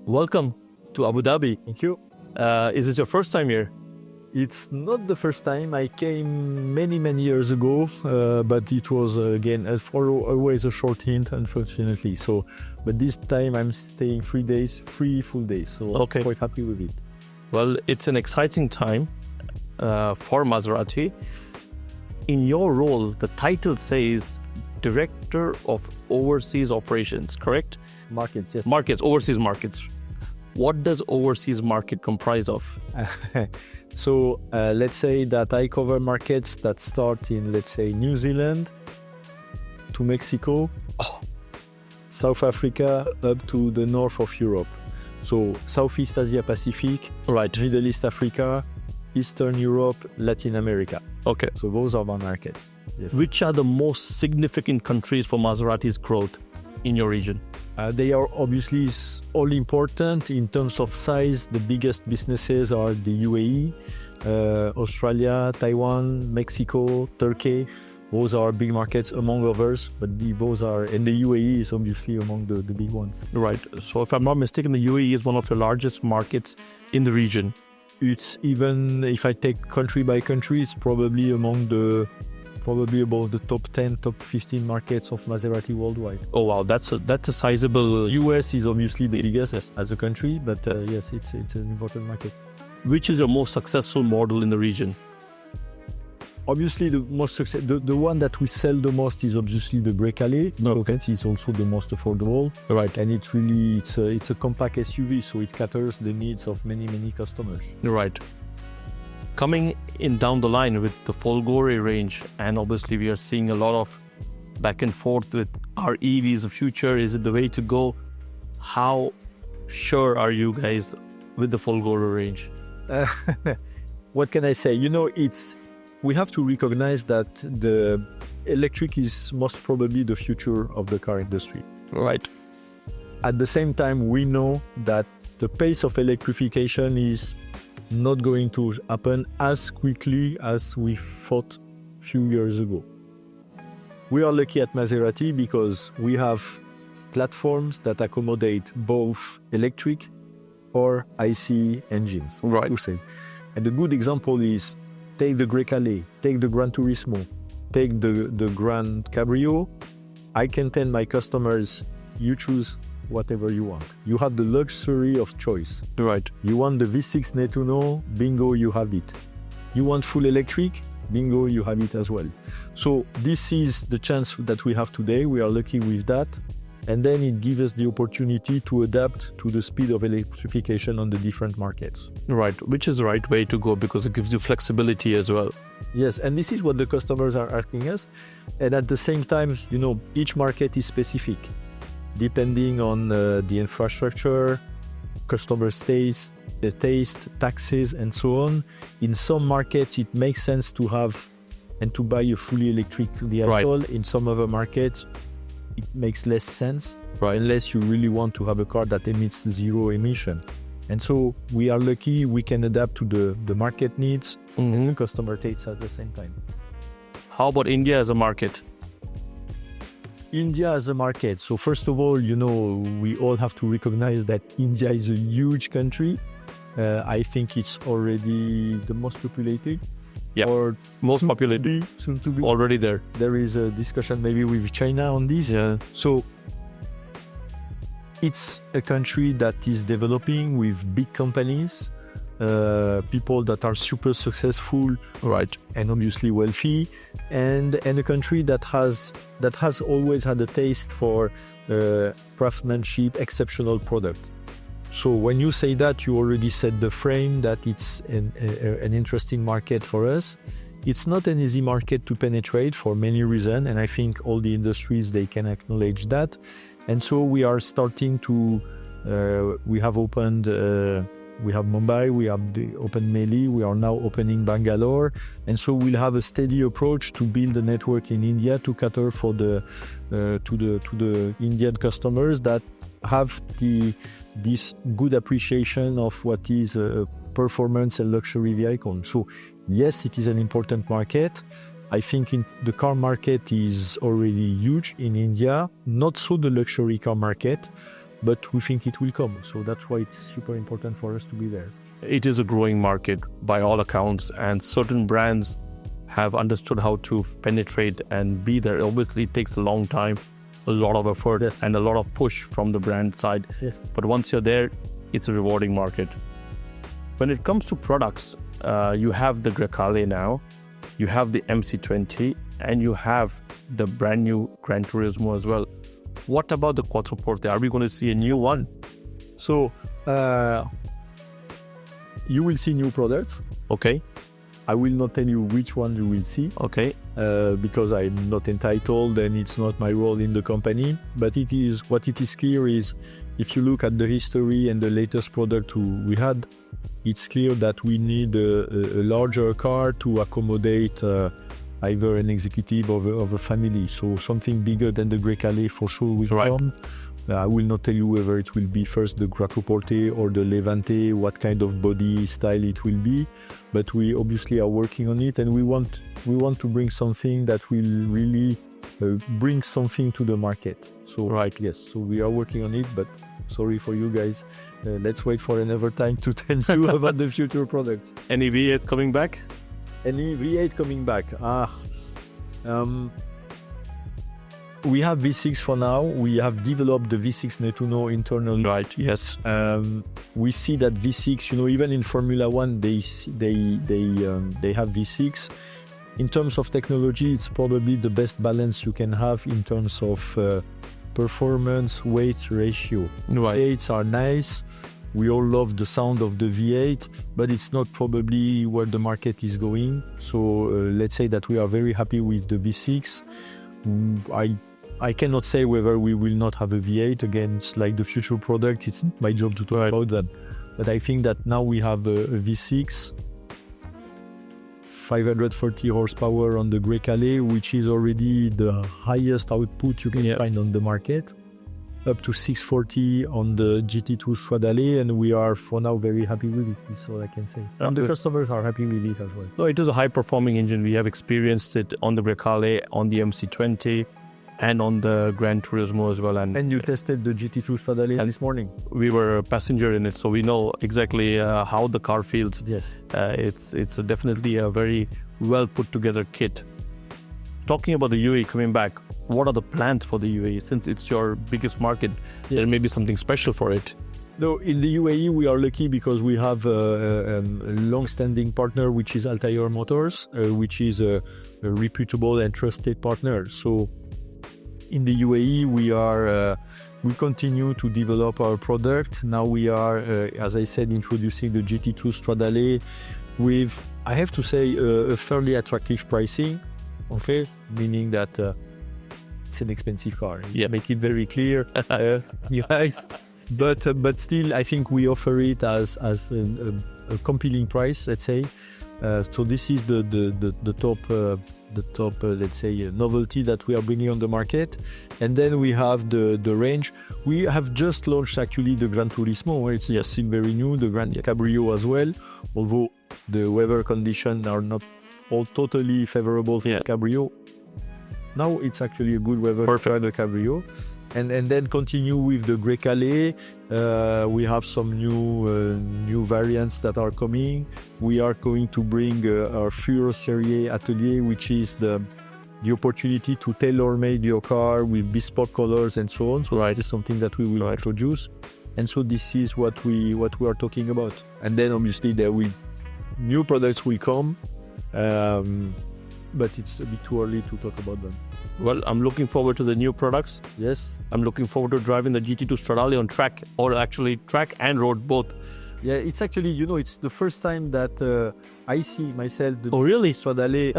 Welcome to Abu Dhabi. Thank you. Is this your first time here? It's not the first time. I came many years ago, but it was again always a short hint, unfortunately. But this time I'm staying 3 days, 3 full days. So Okay. I'm quite happy with it. Well, it's an exciting time for Maserati. In your role, the title says Director of Overseas Operations, correct? Markets, yes. Markets, overseas markets. What does overseas market comprise of? So let's say that I cover markets that start in, let's say, New Zealand to Mexico, South Africa, up to the north of Europe. So Southeast Asia Pacific, Right. Middle East Africa, Eastern Europe, Latin America. Okay. So those are my markets. Yes. Which are the most significant countries for Maserati's growth in your region? They are obviously all important in terms of size. The biggest businesses are the UAE, Australia, Taiwan, Mexico, Turkey. Those are big markets among others, but and the UAE is obviously among the big ones. Right. So if I'm not mistaken, the UAE is one of the largest markets in the region. It's even, if I take country by country, it's probably about the top 10, top 15 markets of Maserati worldwide. Oh wow, that's a sizable. US is obviously the biggest as a country, but yes, it's an important market. Which is your most successful model in the region? Obviously, the one that we sell the most is obviously the Grecale. No. Okay, it's also the most affordable. Right. And it's a compact SUV, so it caters the needs of many customers. Right. Coming in down the line with the Folgore range, and obviously we are seeing a lot of back and forth with our EVs of future. Is it the way to go? How sure are you guys with the Folgore range? What can I say? We have to recognize that the electric is most probably the future of the car industry. Right. At the same time, we know that the pace of electrification is not going to happen as quickly as we thought a few years ago. We are lucky at Maserati because we have platforms that accommodate both electric or ICE engines. Right. To say. And a good example is take the Grecale, take the GranTurismo, take the Grand Cabrio. I can tell my customers, you choose whatever you want. You have the luxury of choice. Right. You want the V6 Nettuno, bingo, you have it. You want full electric, bingo, you have it as well. So this is the chance that we have today. We are lucky with that. And then it gives us the opportunity to adapt to the speed of electrification on the different markets. Right. Which is the right way to go because it gives you flexibility as well. Yes, and this is what the customers are asking us. And at the same time, each market is specific, depending on the infrastructure, customer taste, the taste, taxes, and so on. In some markets, it makes sense to have and to buy a fully electric vehicle. Right. In some other markets, it makes less sense, Right. unless you really want to have a car that emits zero emission. And so we are lucky we can adapt to the market needs and the customer tastes at the same time. How about India as a market? India as a market. So first of all, we all have to recognize that India is a huge country. I think it's already the most populated. Yeah. Or Most populated. soon to be. Already there. There is a discussion maybe with China on this. Yeah. So it's a country that is developing with big companies, people that are super successful, Right. and obviously wealthy, and a country that has always had a taste for craftsmanship, exceptional product. So when you say that, you already set the frame that it's an interesting market for us. It's not an easy market to penetrate for many reasons, and I think all the industries, they can acknowledge that. And so we are starting to, we have opened, we have Mumbai, we have opened Delhi, we are now opening Bangalore. And so we'll have a steady approach to build a network in India to cater for to the Indian customers that have this good appreciation of what is a performance and luxury vehicle. So yes, it is an important market. I think the car market is already huge in India, not so the luxury car market. but we think it will come. So that's why it's super important for us to be there. It is a growing market by all accounts, and certain brands have understood how to penetrate and be there. Obviously, it takes a long time, a lot of effort, Yes. and a lot of push from the brand side. Yes. But once you're there, it's a rewarding market. When it comes to products, you have the Grecale now, you have the MC20, and you have the brand new GranTurismo as well. What about the Quattroporte? Are we going to see a new one? So you will see new products. Okay, I will not tell you which one you will see okay, because I'm not entitled and it's not my role in the company. But it is what it is clear is, if you look at the history and the latest product we had, it's clear that we need a larger car to accommodate either an executive of a family. So something bigger than the Grecale for sure will come. I will not tell you whether it will be first the Quattroporte or the Levante, what kind of body style it will be, but we obviously are working on it, and we want to bring something that will really bring something to the market. So yes, so we are working on it, but sorry for you guys. Let's wait for another time to tell you about the future products. Any V8 coming back? Any V8 coming back? We have V6 for now. We have developed the V6 Nettuno internally. Right, yes. We see that V6, even in Formula One, they have V6. In terms of technology, it's probably the best balance you can have in terms of performance weight ratio. Right. V8s are nice. We all love the sound of the V8, but it's not probably where the market is going. So let's say that we are very happy with the V6. I cannot say whether we will not have a V8. Again, it's like the future product. It's not my job to talk about that. But I think that now we have a V6, 530 horsepower on the Grecale, which is already the highest output you can find on the market, up to 640 on the GT2 Stradale, and we are for now very happy with it. That's all I can say. And the customers are happy with it as well. No, it is a high-performing engine. We have experienced it on the Grecale, on the MC20, and on the GranTurismo as well. And you tested the GT2 Stradale this morning? We were a passenger in it, so we know exactly how the car feels. Yes. It's definitely a very well put together kit. Talking about the UAE coming back, what are the plans for the UAE? Since it's your biggest market, there may be something special for it. No, in the UAE we are lucky because we have a long-standing partner, which is Altair Motors, which is a reputable and trusted partner. So in the UAE we continue to develop our product. Now we are, as I said, introducing the GT2 Stradale with, I have to say, a fairly attractive pricing. Okay, meaning that it's an expensive car. Yeah, make it very clear, guys. But still, I think we offer it as a compelling price. Let's say. So this is the top, let's say, novelty that we are bringing on the market. And then we have the range. We have just launched actually the GranTurismo, where it's still very new. The Grand Cabrio as well, although the weather conditions are not all totally favorable for the Cabrio. Now it's actually a good weather for the Cabrio. And then continue with the Grecale. We have some new variants that are coming. We are going to bring our Furo Serie Atelier, which is the opportunity to tailor-make your car with bespoke colors and so on. So it is something that we will introduce. And so this is what we are talking about. And then obviously new products will come. But it's a bit too early to talk about them. Well, I'm looking forward to the new products. Yes. I'm looking forward to driving the GT2 Stradale on track, or actually track and road both. Yeah, it's actually, it's the first time that I see myself. Oh, really? Stradale.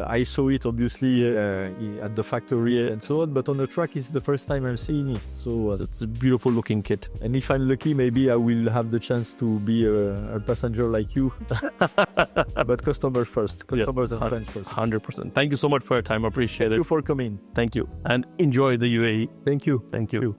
I saw it obviously at the factory and so on, but on the track it's the first time I'm seeing it. So it's a beautiful looking kit. And if I'm lucky, maybe I will have the chance to be a passenger like you. But customers first. Customers and friends first. 100%. Thank you so much for your time. I appreciate it. Thank you for coming. Thank you. And enjoy the UAE. Thank you. Thank you.